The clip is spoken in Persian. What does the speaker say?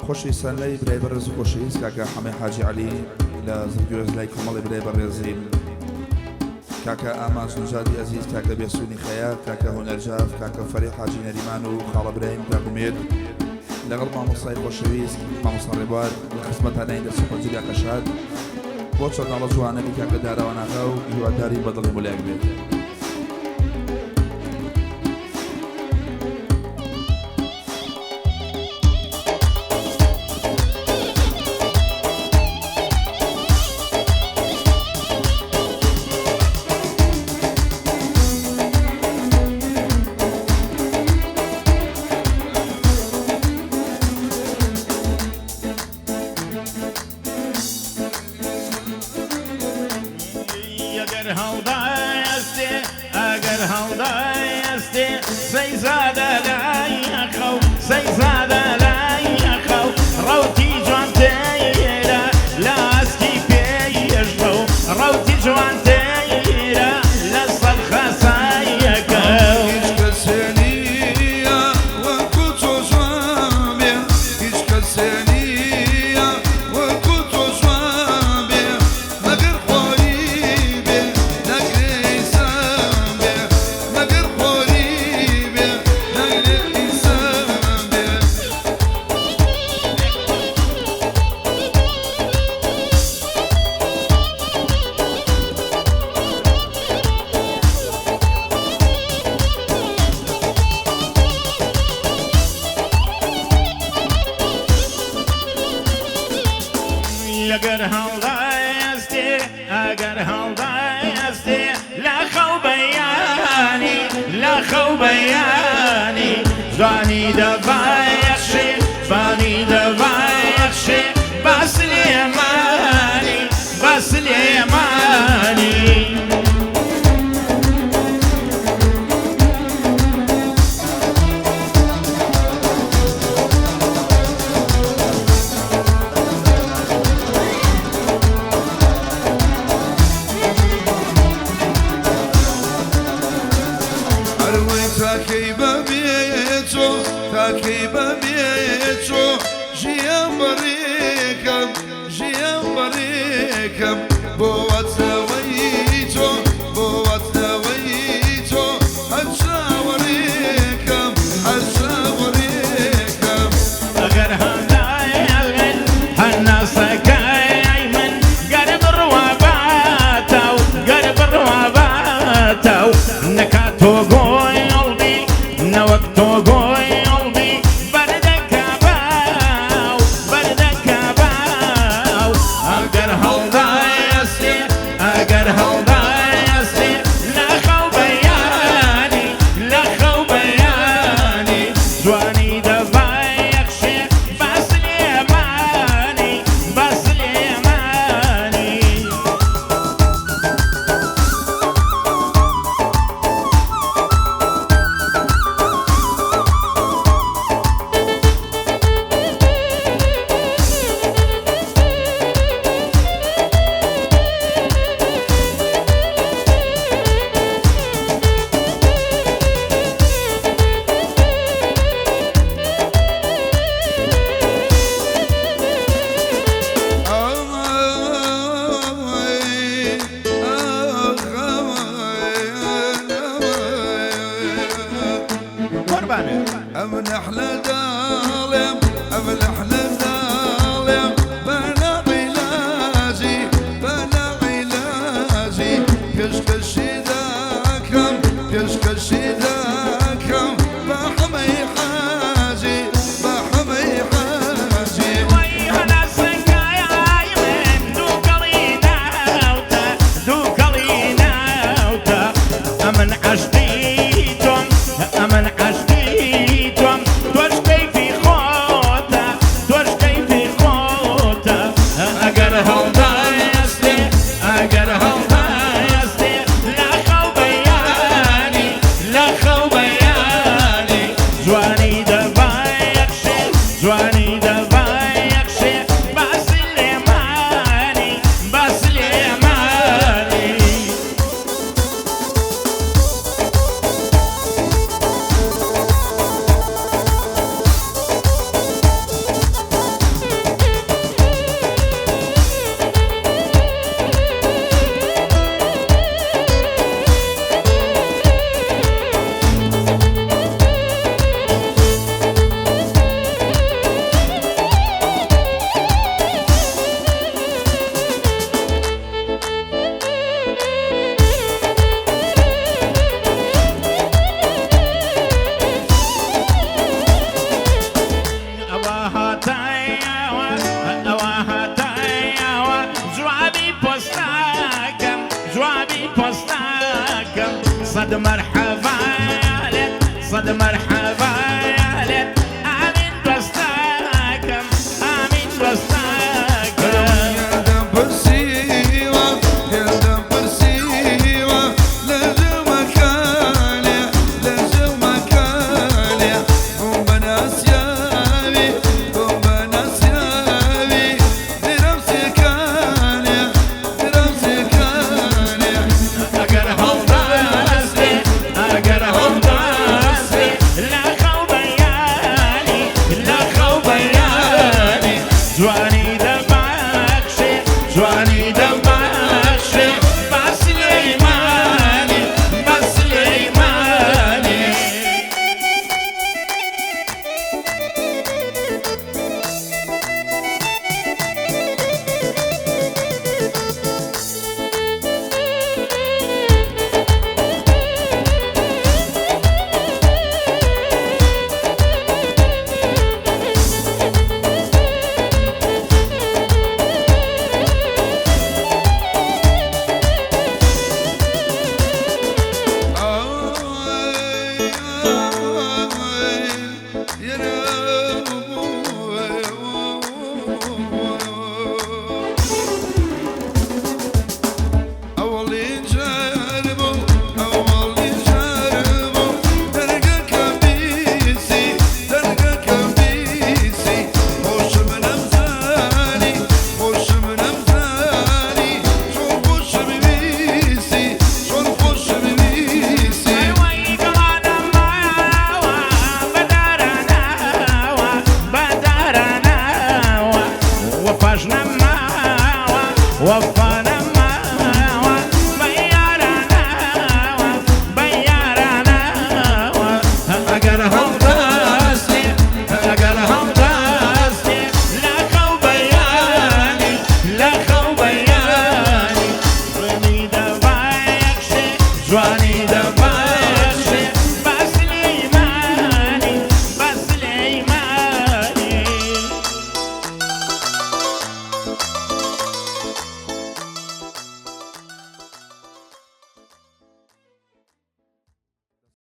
خۆشەویستان لای برای بەڕێز و خۆشەویست کاکە حەمەی حاجی عەلی لە زرگوێز لای کۆمەڵی برای بەڕێزیم، کاکە ئاماس نژادی عەزیز، کاکە بێسوونی خەیات، کاکە هونەرجاف، کاکە فەریق حاجی نەریمان و خاڵە برایم کاکومێر، لەگەڵ مامۆستای خۆشەویست مامۆستا ڕێبوار لە خزمەتانەی دەرسی خۆجی کاکەشاد بۆ چۆناڵە جوانەکەی کاکە داراواناغا و هیواداری بەدڵی مولایەک بێت. اگر هەڵدای ئەستێ سەیزادە لای ئەخەو سەیزادە لای ئەخەو ڕەوتی جوان تێیرە لە ئەسکی پێیەژە و ڕەوتی جوان تێیرە لە سەر خەسایەکە هیچ کەسێ نییە وەکو تۆ جوان بێ، هیچ کەسێ نییە وەکو تۆ جوان بێ، مەگەر خۆری بێ نەگرێ ئینسان بێ، مەگەر خۆری بێ نەگرێ ئینسان بێ. ئەگەر هەڵدای ئەستێ ئەگەر هەڵدای ئەستێ لە خەو بەیانی لە خەو بەیانی جوانی دەبایەخشێ بانی دەبایەخشێ بە سلێمانی بە سلێمانی تاکەی بەبێچۆ تاکەی بەبێچۆ ژیان بەڕێکەم ژیان بەڕێکەم بۆ وەتەوەی تۆ بۆ وەتەوەی تۆ هەر چاوەڕێکەم هەر چاوەڕێکەم. ئەگەر هەندای ئەڵێن هەر ناسەکەی من گەر بڕوا باتە و گەر بڕوا باتە و نەکات تۆ گۆی ئەڵبی نەوەک تۆ گۆی ئەڵبی بەردەکە باو بەردەکە باو ئەگەر هەڵدای ئەستێ ئەگەر هەڵدای ئەستێ لە خەو بەیانی لە خەو بەیانی جوانی دەبایەخشێ بە سلێمانی بە سلێمانی. ئەمن ئەحلە داڵێم ئەمن ئەحلە داڵێم بەنە عیلاجی بەنە عیلاجی پێشکەشی دەکەم پێشکەشی دەکەم بە حەمەی حاجی بە حەمەی حاجی. وەی هەناسەکای من دووکەڵی ناوتە دووکەڵی ناوتە ئەمن عەشقی تۆم ئەمن عەشقی تۆم تۆش کەیفی خۆتە تۆ صد مرحبا لك صد مرحبا لك آمين بستاكم آمين بستاكم يا دبر سيوة يا دبر سيوة لازم مكاني لازم مكاني وبناس يابي وبناس يابي لنفسي كاني لنفسي كاني أقرهم ضاسي أقرهم ضاسي لا خوبياني لا خوبياني جواني دمعكشي جواني دمعكشي بس الإيماني بس الإيماني وفانا معوا بيارنا بيارنا أقرهم